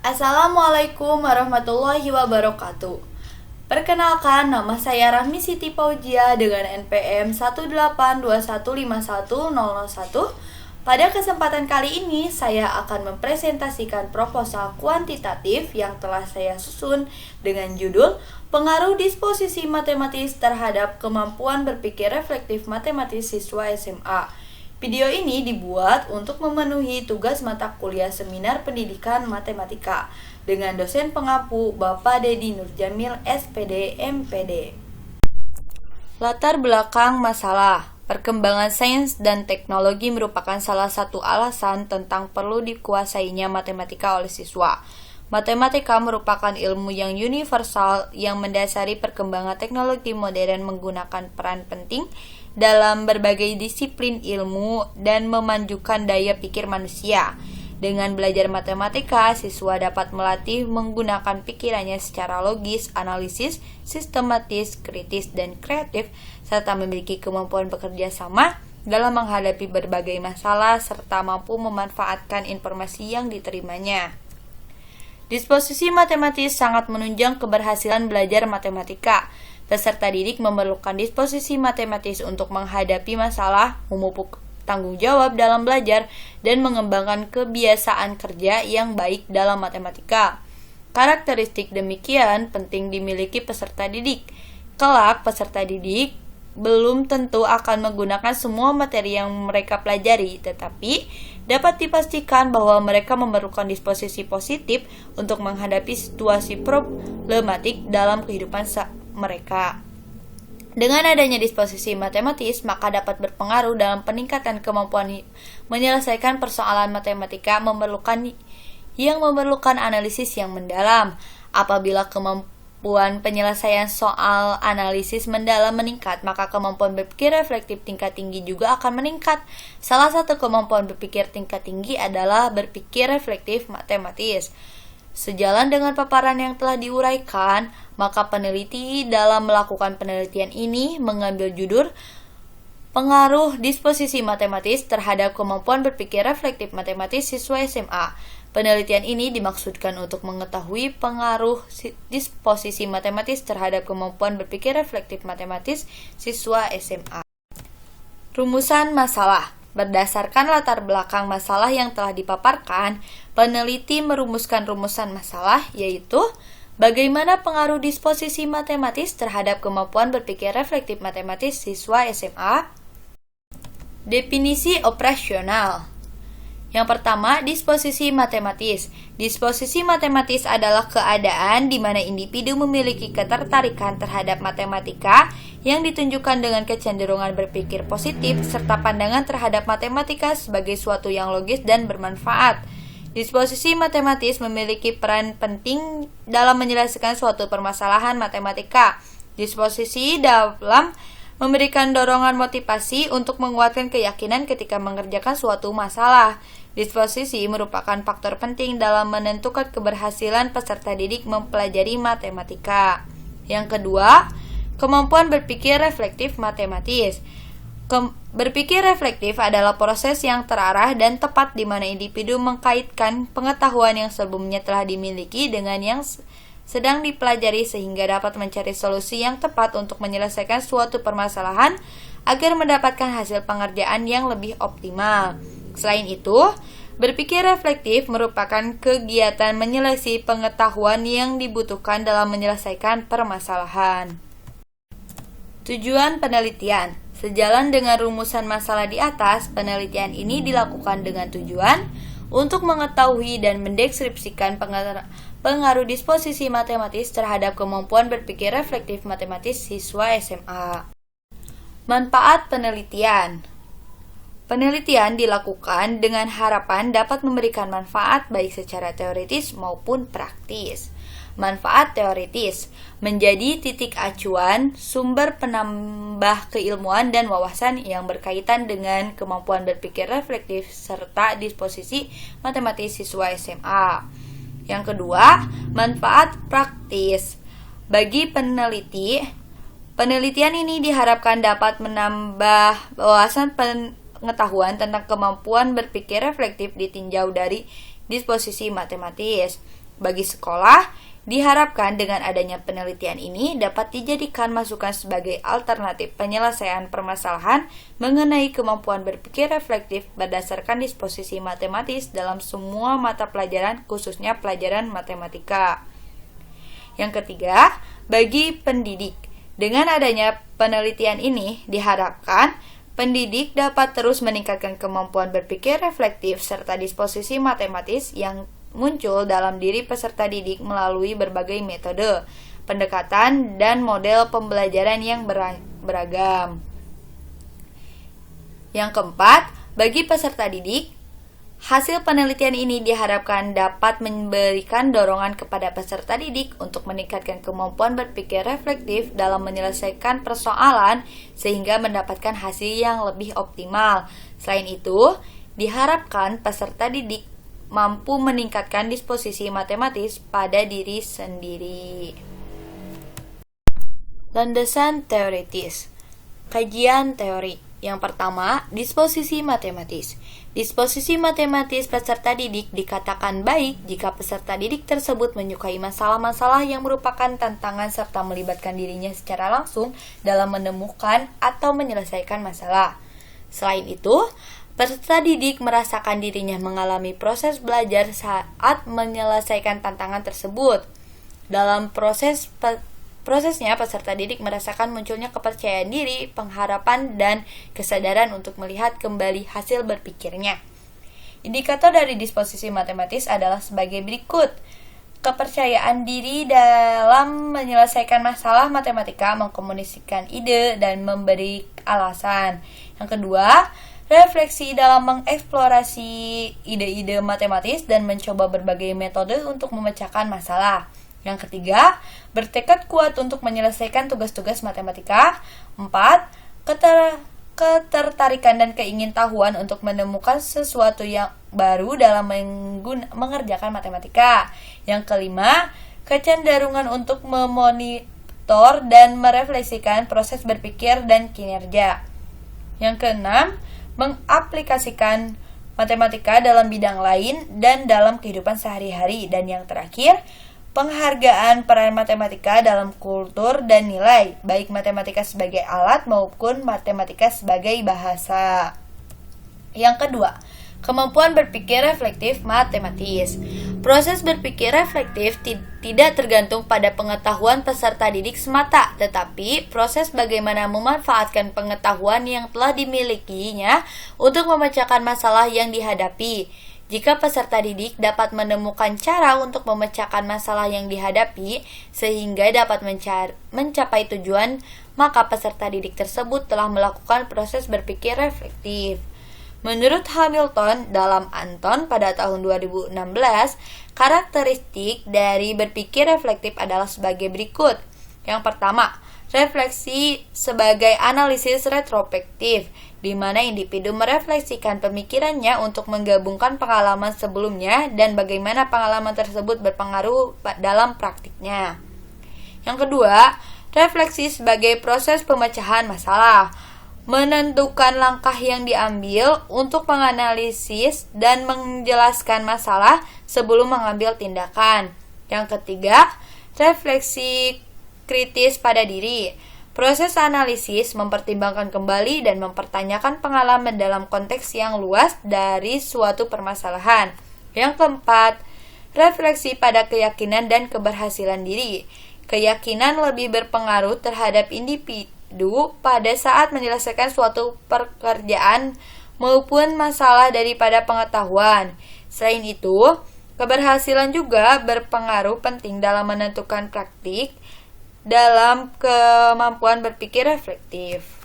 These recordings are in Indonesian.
Assalamualaikum warahmatullahi wabarakatuh. Perkenalkan, nama saya Rahmi Siti Paujia dengan NPM 182151001. Pada kesempatan kali ini, saya akan mempresentasikan proposal kuantitatif yang telah saya susun dengan judul Pengaruh Disposisi Matematis terhadap Kemampuan Berpikir Reflektif Matematis Siswa SMA. Video ini dibuat untuk memenuhi tugas mata kuliah Seminar Pendidikan Matematika dengan dosen pengampu Bapak Dedi Nurjamil, SPD, MPD. Latar belakang masalah. Perkembangan sains dan teknologi merupakan salah satu alasan tentang perlu dikuasainya matematika oleh siswa. Matematika merupakan ilmu yang universal yang mendasari perkembangan teknologi modern menggunakan peran penting dalam berbagai disiplin ilmu dan memajukan daya pikir manusia. Dengan belajar matematika, siswa dapat melatih menggunakan pikirannya secara logis, analisis, sistematis, kritis, dan kreatif, serta memiliki kemampuan bekerja sama dalam menghadapi berbagai masalah serta mampu memanfaatkan informasi yang diterimanya. Disposisi matematis sangat menunjang keberhasilan belajar matematika. Peserta didik memerlukan disposisi matematis untuk menghadapi masalah, memupuk tanggung jawab dalam belajar, dan mengembangkan kebiasaan kerja yang baik dalam matematika. Karakteristik demikian penting dimiliki peserta didik. Kelak, peserta didik belum tentu akan menggunakan semua materi yang mereka pelajari, tetapi dapat dipastikan bahwa mereka memerlukan disposisi positif untuk menghadapi situasi problematik dalam kehidupan mereka. Dengan adanya disposisi matematis, maka dapat berpengaruh dalam peningkatan kemampuan menyelesaikan persoalan matematika yang memerlukan analisis yang mendalam. Apabila kemampuan penyelesaian soal analisis mendalam meningkat, maka kemampuan berpikir reflektif tingkat tinggi juga akan meningkat. Salah satu kemampuan berpikir tingkat tinggi adalah berpikir reflektif matematis. Sejalan dengan paparan yang telah diuraikan, maka peneliti dalam melakukan penelitian ini mengambil judul Pengaruh Disposisi Matematis terhadap Kemampuan Berpikir Reflektif Matematis Siswa SMA. Penelitian ini dimaksudkan untuk mengetahui pengaruh disposisi matematis terhadap kemampuan berpikir reflektif matematis siswa SMA. Rumusan masalah. Berdasarkan latar belakang masalah yang telah dipaparkan, peneliti merumuskan rumusan masalah, yaitu bagaimana pengaruh disposisi matematis terhadap kemampuan berpikir reflektif matematis siswa SMA. Definisi operasional. Yang pertama, disposisi matematis. Disposisi matematis adalah keadaan di mana individu memiliki ketertarikan terhadap matematika yang ditunjukkan dengan kecenderungan berpikir positif serta pandangan terhadap matematika sebagai suatu yang logis dan bermanfaat. Disposisi matematis memiliki peran penting dalam menyelesaikan suatu permasalahan matematika. Disposisi dalam memberikan dorongan motivasi untuk menguatkan keyakinan ketika mengerjakan suatu masalah. Disposisi merupakan faktor penting dalam menentukan keberhasilan peserta didik mempelajari matematika. Yang kedua, kemampuan berpikir reflektif matematis. Berpikir reflektif adalah proses yang terarah dan tepat di mana individu mengkaitkan pengetahuan yang sebelumnya telah dimiliki dengan yang sedang dipelajari sehingga dapat mencari solusi yang tepat untuk menyelesaikan suatu permasalahan agar mendapatkan hasil pengerjaan yang lebih optimal. Selain itu, berpikir reflektif merupakan kegiatan menyelesaikan pengetahuan yang dibutuhkan dalam menyelesaikan permasalahan. Tujuan penelitian. Sejalan dengan rumusan masalah di atas, penelitian ini dilakukan dengan tujuan untuk mengetahui dan mendeskripsikan pengaruh disposisi matematis terhadap kemampuan berpikir reflektif matematis siswa SMA. Manfaat penelitian. Penelitian dilakukan dengan harapan dapat memberikan manfaat baik secara teoritis maupun praktis. Manfaat teoritis menjadi titik acuan sumber penambah keilmuan dan wawasan yang berkaitan dengan kemampuan berpikir reflektif serta disposisi matematis siswa SMA. Yang kedua, manfaat praktis. Bagi peneliti, penelitian ini diharapkan dapat menambah wawasan pengetahuan tentang kemampuan berpikir reflektif ditinjau dari disposisi matematis. Bagi sekolah, diharapkan dengan adanya penelitian ini dapat dijadikan masukan sebagai alternatif penyelesaian permasalahan mengenai kemampuan berpikir reflektif berdasarkan disposisi matematis dalam semua mata pelajaran, khususnya pelajaran matematika. Yang ketiga, bagi pendidik. Dengan adanya penelitian ini, diharapkan pendidik dapat terus meningkatkan kemampuan berpikir reflektif serta disposisi matematis yang muncul dalam diri peserta didik melalui berbagai metode, pendekatan, dan model pembelajaran yang beragam. Yang keempat, bagi peserta didik, hasil penelitian ini diharapkan dapat memberikan dorongan kepada peserta didik untuk meningkatkan kemampuan berpikir reflektif dalam menyelesaikan persoalan sehingga mendapatkan hasil yang lebih optimal. Selain itu, diharapkan peserta didik mampu meningkatkan disposisi matematis pada diri sendiri. Landasan teoritis. Kajian teori. Yang pertama, disposisi matematis. Disposisi matematis peserta didik dikatakan baik jika peserta didik tersebut menyukai masalah-masalah yang merupakan tantangan serta melibatkan dirinya secara langsung dalam menemukan atau menyelesaikan masalah. Selain itu, peserta didik merasakan dirinya mengalami proses belajar saat menyelesaikan tantangan tersebut. Dalam prosesnya, peserta didik merasakan munculnya kepercayaan diri, pengharapan, dan kesadaran untuk melihat kembali hasil berpikirnya. Indikator dari disposisi matematis adalah sebagai berikut. Kepercayaan diri dalam menyelesaikan masalah matematika, mengkomunikasikan ide, dan memberi alasan. Yang kedua, refleksi dalam mengeksplorasi ide-ide matematis dan mencoba berbagai metode untuk memecahkan masalah. Yang ketiga, bertekad kuat untuk menyelesaikan tugas-tugas matematika. 4. Ketertarikan dan keingintahuan untuk menemukan sesuatu yang baru dalam mengerjakan matematika. Yang kelima, kecenderungan untuk memonitor dan merefleksikan proses berpikir dan kinerja. Yang keenam, mengaplikasikan matematika dalam bidang lain dan dalam kehidupan sehari-hari. Dan yang terakhir, penghargaan peran matematika dalam kultur dan nilai, baik matematika sebagai alat maupun matematika sebagai bahasa. Yang kedua, kemampuan berpikir reflektif matematis. Proses berpikir reflektif tidak tergantung pada pengetahuan peserta didik semata, tetapi proses bagaimana memanfaatkan pengetahuan yang telah dimilikinya untuk memecahkan masalah yang dihadapi. Jika peserta didik dapat menemukan cara untuk memecahkan masalah yang dihadapi sehingga dapat mencapai tujuan, maka peserta didik tersebut telah melakukan proses berpikir reflektif. Menurut Hamilton dalam Anton pada tahun 2016, karakteristik dari berpikir reflektif adalah sebagai berikut. Yang pertama, refleksi sebagai analisis retrospektif, di mana individu merefleksikan pemikirannya untuk menggabungkan pengalaman sebelumnya dan bagaimana pengalaman tersebut berpengaruh dalam praktiknya. Yang kedua, refleksi sebagai proses pemecahan masalah, menentukan langkah yang diambil untuk menganalisis dan menjelaskan masalah sebelum mengambil tindakan. Yang ketiga, refleksi kritis pada diri. Proses analisis mempertimbangkan kembali dan mempertanyakan pengalaman dalam konteks yang luas dari suatu permasalahan. Yang keempat, refleksi pada keyakinan dan keberhasilan diri. Keyakinan lebih berpengaruh terhadap individu pada saat menyelesaikan suatu pekerjaan maupun masalah daripada pengetahuan. Selain itu, keberhasilan juga berpengaruh penting dalam menentukan praktik dalam kemampuan berpikir reflektif.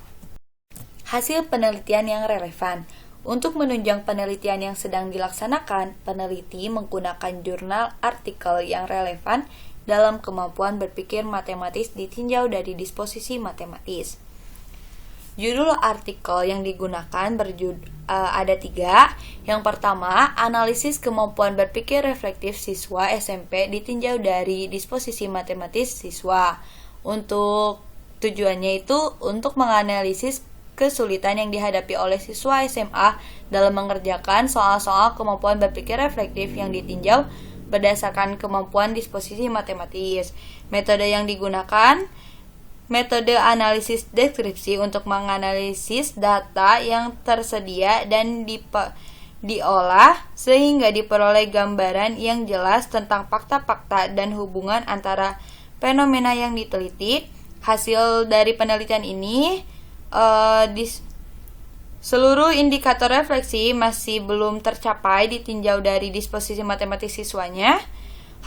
Hasil penelitian yang relevan. Untuk menunjang penelitian yang sedang dilaksanakan, peneliti menggunakan jurnal artikel yang relevan dalam kemampuan berpikir matematis ditinjau dari disposisi matematis. Judul artikel yang digunakan ada 3. Yang pertama, analisis kemampuan berpikir reflektif siswa SMP ditinjau dari disposisi matematis siswa. Untuk tujuannya itu untuk menganalisis kesulitan yang dihadapi oleh siswa SMA dalam mengerjakan soal-soal kemampuan berpikir reflektif yang ditinjau berdasarkan kemampuan disposisi matematis. Metode yang digunakan metode analisis deskripsi untuk menganalisis data yang tersedia dan diolah sehingga diperoleh gambaran yang jelas tentang fakta-fakta dan hubungan antara fenomena yang diteliti. Hasil dari penelitian ini, seluruh indikator refleksi masih belum tercapai ditinjau dari disposisi matematis siswanya.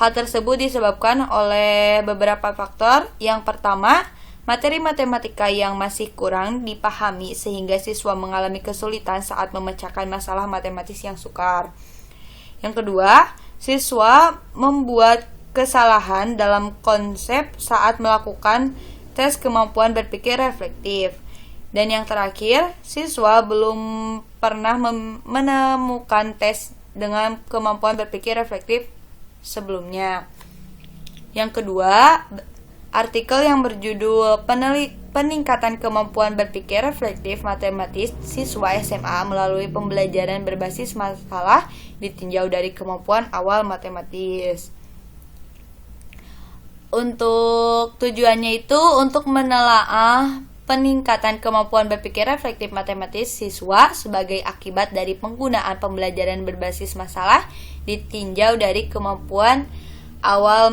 Hal tersebut disebabkan oleh beberapa faktor. Yang pertama, materi matematika yang masih kurang dipahami sehingga siswa mengalami kesulitan saat memecahkan masalah matematis yang sukar. Yang kedua, siswa membuat kesalahan dalam konsep saat melakukan tes kemampuan berpikir reflektif. Dan yang terakhir, siswa belum pernah menemukan tes dengan kemampuan berpikir reflektif sebelumnya. Yang kedua, artikel yang berjudul Peningkatan Kemampuan Berpikir Reflektif Matematis Siswa SMA Melalui Pembelajaran Berbasis Masalah ditinjau dari kemampuan awal matematis. Untuk tujuannya itu untuk menelaah peningkatan kemampuan berpikir reflektif matematis siswa sebagai akibat dari penggunaan pembelajaran berbasis masalah ditinjau dari kemampuan awal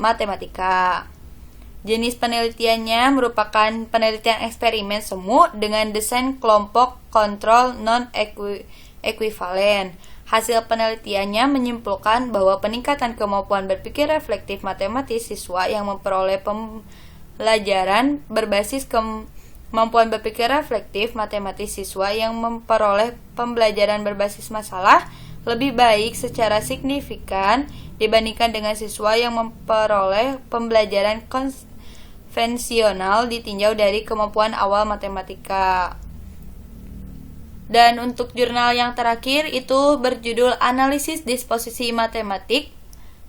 matematika. Jenis penelitiannya merupakan penelitian eksperimen semu dengan desain kelompok kontrol non-ekuivalen. Hasil penelitiannya menyimpulkan bahwa peningkatan kemampuan berpikir reflektif matematis siswa yang memperoleh pembelajaran berbasis kemampuan berpikir reflektif matematis siswa yang memperoleh pembelajaran berbasis masalah lebih baik secara signifikan dibandingkan dengan siswa yang memperoleh pembelajaran konvensional ditinjau dari kemampuan awal matematika. Dan untuk jurnal yang terakhir itu berjudul Analisis Disposisi Matematik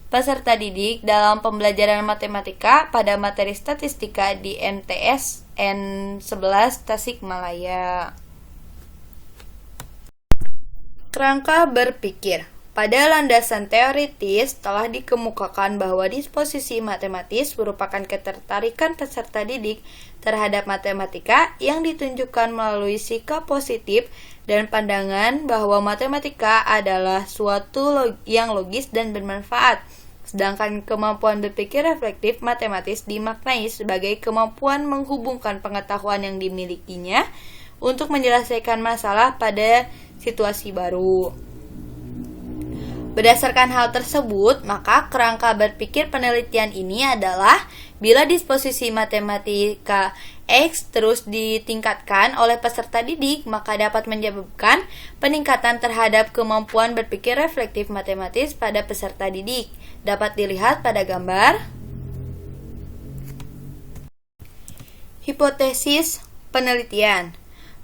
Peserta Didik dalam Pembelajaran Matematika pada Materi Statistika di MTS N11 Tasikmalaya. Kerangka berpikir. Pada landasan teoritis telah dikemukakan bahwa disposisi matematis merupakan ketertarikan peserta didik terhadap matematika yang ditunjukkan melalui sikap positif dan pandangan bahwa matematika adalah suatu yang logis dan bermanfaat. Sedangkan kemampuan berpikir reflektif matematis dimaknai sebagai kemampuan menghubungkan pengetahuan yang dimilikinya untuk menyelesaikan masalah pada situasi baru. Berdasarkan hal tersebut, maka kerangka berpikir penelitian ini adalah bila disposisi matematika X terus ditingkatkan oleh peserta didik, maka dapat menyebabkan peningkatan terhadap kemampuan berpikir reflektif matematis pada peserta didik. Dapat dilihat pada gambar. Hipotesis penelitian.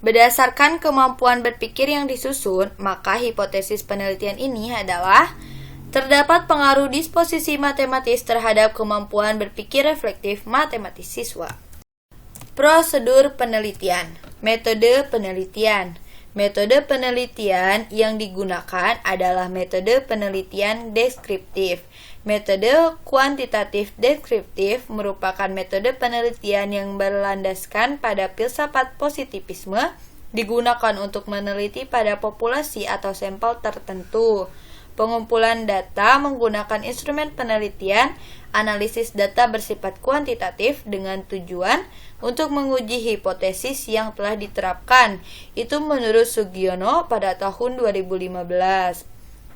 Berdasarkan kemampuan berpikir yang disusun, maka hipotesis penelitian ini adalah terdapat pengaruh disposisi matematis terhadap kemampuan berpikir reflektif matematis siswa. Prosedur penelitian. Metode penelitian. Metode penelitian yang digunakan adalah metode penelitian deskriptif. Metode kuantitatif deskriptif merupakan metode penelitian yang berlandaskan pada filsafat positivisme, digunakan untuk meneliti pada populasi atau sampel tertentu. Pengumpulan data menggunakan instrumen penelitian, analisis data bersifat kuantitatif dengan tujuan untuk menguji hipotesis yang telah diterapkan. Itu menurut Sugiono pada tahun 2015.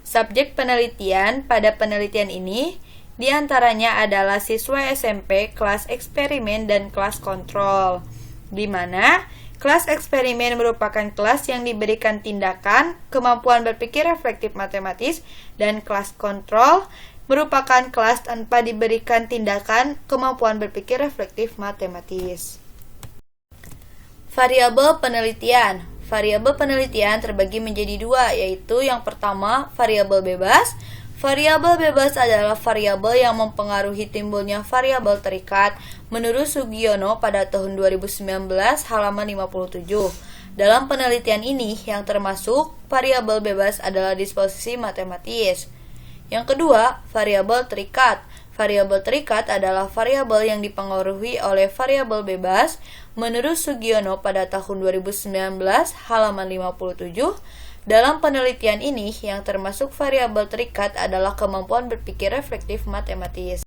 Subjek penelitian pada penelitian ini diantaranya adalah siswa SMP kelas eksperimen dan kelas kontrol, di mana kelas eksperimen merupakan kelas yang diberikan tindakan kemampuan berpikir reflektif matematis dan kelas kontrol merupakan kelas tanpa diberikan tindakan kemampuan berpikir reflektif matematis. Variabel penelitian. Variabel penelitian terbagi menjadi dua, yaitu yang pertama variabel bebas. Variabel bebas adalah variabel yang mempengaruhi timbulnya variabel terikat menurut Sugiono pada tahun 2019 halaman 57. Dalam penelitian ini yang termasuk variabel bebas adalah disposisi matematis. Yang kedua, variabel terikat. Variabel terikat adalah variabel yang dipengaruhi oleh variabel bebas. Menurut Sugiono pada tahun 2019, halaman 57, dalam penelitian ini yang termasuk variabel terikat adalah kemampuan berpikir reflektif matematis.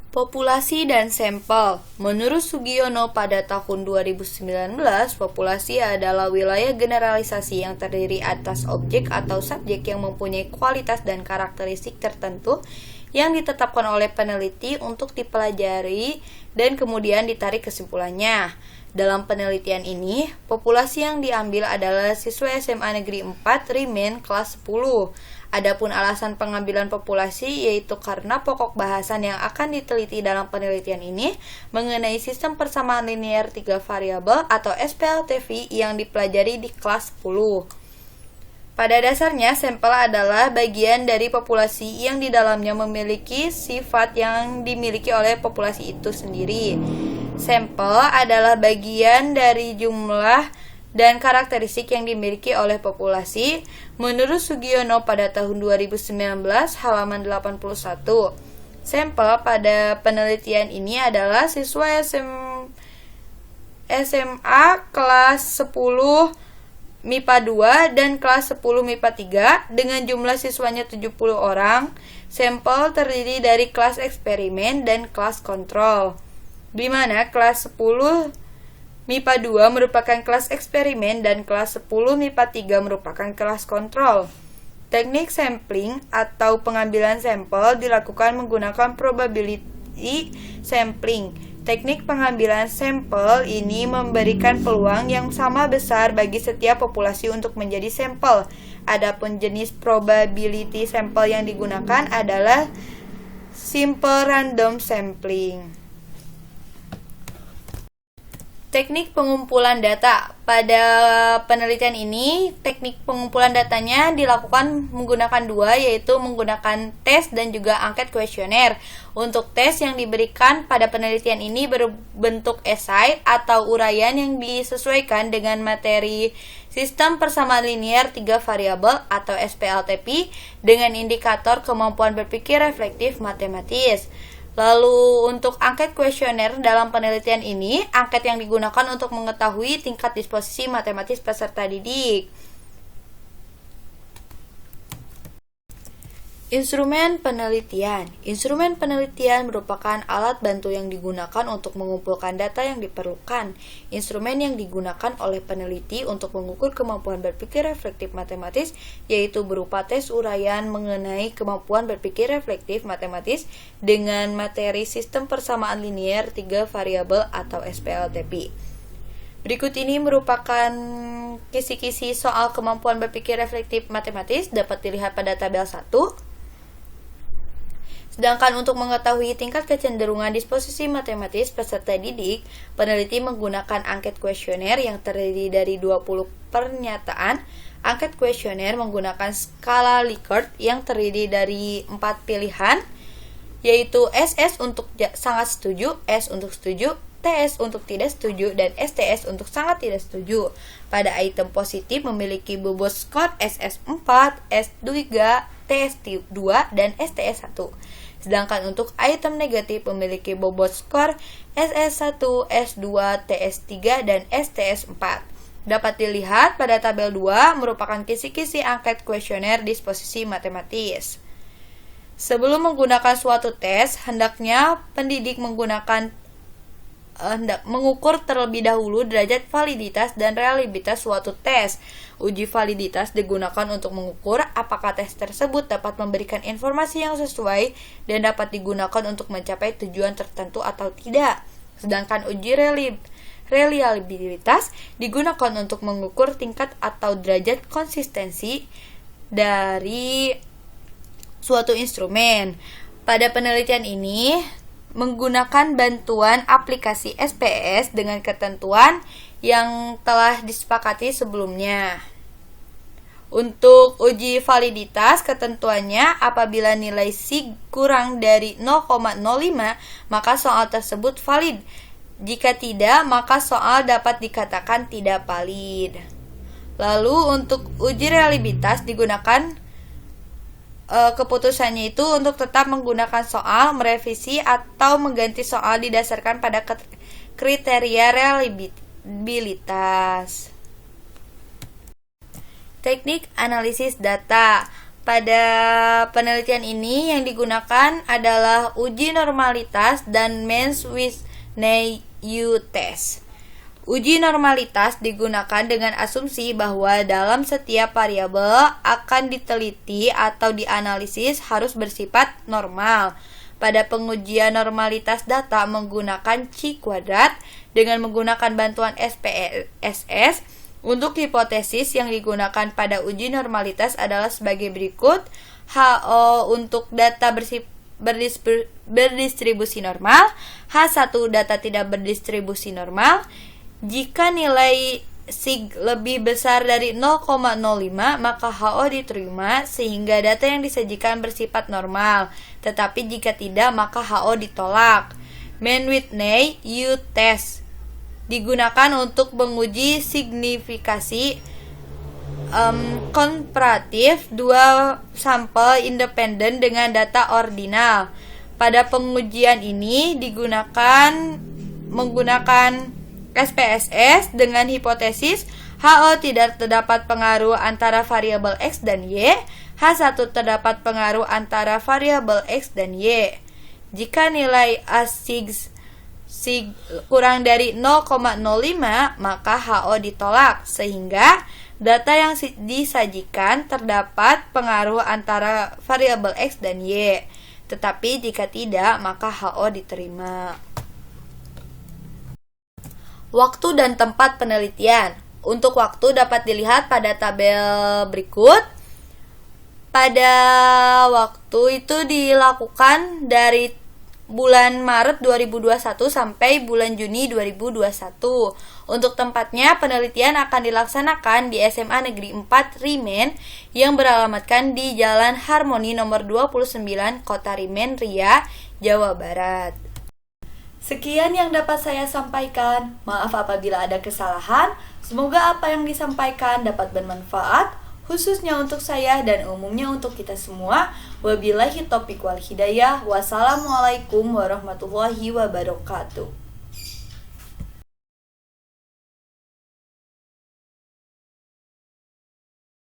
Populasi dan sampel. Menurut Sugiono pada tahun 2019, populasi adalah wilayah generalisasi yang terdiri atas objek atau subjek yang mempunyai kualitas dan karakteristik tertentu yang ditetapkan oleh peneliti untuk dipelajari dan kemudian ditarik kesimpulannya. Dalam penelitian ini, populasi yang diambil adalah siswa SMA Negeri 4 Rimen kelas 10. Adapun alasan pengambilan populasi yaitu karena pokok bahasan yang akan diteliti dalam penelitian ini mengenai sistem persamaan linear 3 variabel atau SPLTV yang dipelajari di kelas 10. Pada dasarnya, sampel adalah bagian dari populasi yang di dalamnya memiliki sifat yang dimiliki oleh populasi itu sendiri. Sampel adalah bagian dari jumlah dan karakteristik yang dimiliki oleh populasi. Menurut Sugiono pada tahun 2019 halaman 81. Sampel pada penelitian ini adalah siswa SMA kelas 10 MIPA 2 dan kelas 10 MIPA 3 dengan jumlah siswanya 70 orang. Sampel terdiri dari kelas eksperimen dan kelas kontrol, di mana kelas 10 MIPA 2 merupakan kelas eksperimen dan kelas 10 MIPA 3 merupakan kelas kontrol. Teknik sampling atau pengambilan sampel dilakukan menggunakan probability sampling. Teknik pengambilan sampel ini memberikan peluang yang sama besar bagi setiap populasi untuk menjadi sampel. Adapun jenis probability sampel yang digunakan adalah simple random sampling. Teknik pengumpulan data. Pada penelitian ini, teknik pengumpulan datanya dilakukan menggunakan dua, yaitu menggunakan tes dan juga angket kuesioner. Untuk tes yang diberikan pada penelitian ini berbentuk esai atau uraian yang disesuaikan dengan materi sistem persamaan linear 3 variabel atau SPLTP dengan indikator kemampuan berpikir reflektif matematis. Lalu untuk angket kuesioner dalam penelitian ini, angket yang digunakan untuk mengetahui tingkat disposisi matematis peserta didik. Instrumen penelitian. Instrumen penelitian merupakan alat bantu yang digunakan untuk mengumpulkan data yang diperlukan. Instrumen yang digunakan oleh peneliti untuk mengukur kemampuan berpikir reflektif matematis yaitu berupa tes uraian mengenai kemampuan berpikir reflektif matematis dengan materi sistem persamaan linear 3 variabel atau SPLTP. Berikut ini merupakan kisi-kisi soal kemampuan berpikir reflektif matematis dapat dilihat pada tabel 1. Sedangkan untuk mengetahui tingkat kecenderungan disposisi matematis peserta didik, peneliti menggunakan angket kuesioner yang terdiri dari 20 pernyataan. Angket kuesioner menggunakan skala Likert yang terdiri dari 4 pilihan, yaitu SS untuk sangat setuju, S untuk setuju, TS untuk tidak setuju, dan STS untuk sangat tidak setuju. Pada item positif memiliki bobot skor SS4, S2, TS2, dan STS1. Sedangkan untuk item negatif memiliki bobot skor SS1, S2, TS3, dan STS4. Dapat dilihat pada tabel 2 merupakan kisi-kisi angket kuesioner disposisi matematis. Sebelum menggunakan suatu tes, hendaknya pendidik mengukur terlebih dahulu derajat validitas dan reliabilitas suatu tes. Uji validitas digunakan untuk mengukur apakah tes tersebut dapat memberikan informasi yang sesuai dan dapat digunakan untuk mencapai tujuan tertentu atau tidak. Sedangkan uji reliabilitas digunakan untuk mengukur tingkat atau derajat konsistensi dari suatu instrumen. Pada penelitian ini menggunakan bantuan aplikasi SPS dengan ketentuan yang telah disepakati sebelumnya. Untuk uji validitas, ketentuannya apabila nilai SIG kurang dari 0,05, maka soal tersebut valid. Jika tidak, maka soal dapat dikatakan tidak valid. Lalu untuk uji reliabilitas digunakan keputusannya itu untuk tetap menggunakan soal, merevisi atau mengganti soal didasarkan pada kriteria reliabilitas. Teknik analisis data. Pada penelitian ini yang digunakan adalah uji normalitas dan Mann-Whitney test. Uji normalitas digunakan dengan asumsi bahwa dalam setiap variabel akan diteliti atau dianalisis harus bersifat normal. Pada pengujian normalitas data menggunakan chi-kuadrat dengan menggunakan bantuan SPSS, untuk hipotesis yang digunakan pada uji normalitas adalah sebagai berikut. HO untuk data berdistribusi normal, H1 data tidak berdistribusi normal. Jika nilai sig lebih besar dari 0,05 maka HO diterima sehingga data yang disajikan bersifat normal, tetapi jika tidak maka HO ditolak. Mann-Whitney test digunakan untuk menguji signifikasi komparatif dua sampel independen dengan data ordinal. Pada pengujian ini menggunakan SPSS dengan hipotesis HO tidak terdapat pengaruh antara variabel X dan Y, H1 terdapat pengaruh antara variabel X dan Y. Jika nilai sig kurang dari 0,05 maka HO ditolak sehingga data yang disajikan terdapat pengaruh antara variabel X dan Y, tetapi jika tidak maka HO diterima. Waktu dan tempat penelitian. Untuk waktu dapat dilihat pada tabel berikut. Pada waktu itu dilakukan dari bulan Maret 2021 sampai bulan Juni 2021. Untuk tempatnya, penelitian akan dilaksanakan di SMA Negeri 4 Rimen yang beralamatkan di Jalan Harmoni nomor 29, Kota Rimen, Ria, Jawa Barat. Sekian yang dapat saya sampaikan. Maaf apabila ada kesalahan. Semoga apa yang disampaikan dapat bermanfaat, khususnya untuk saya dan umumnya untuk kita semua. Wabillahi taufiq wal hidayah. Wassalamualaikum warahmatullahi wabarakatuh.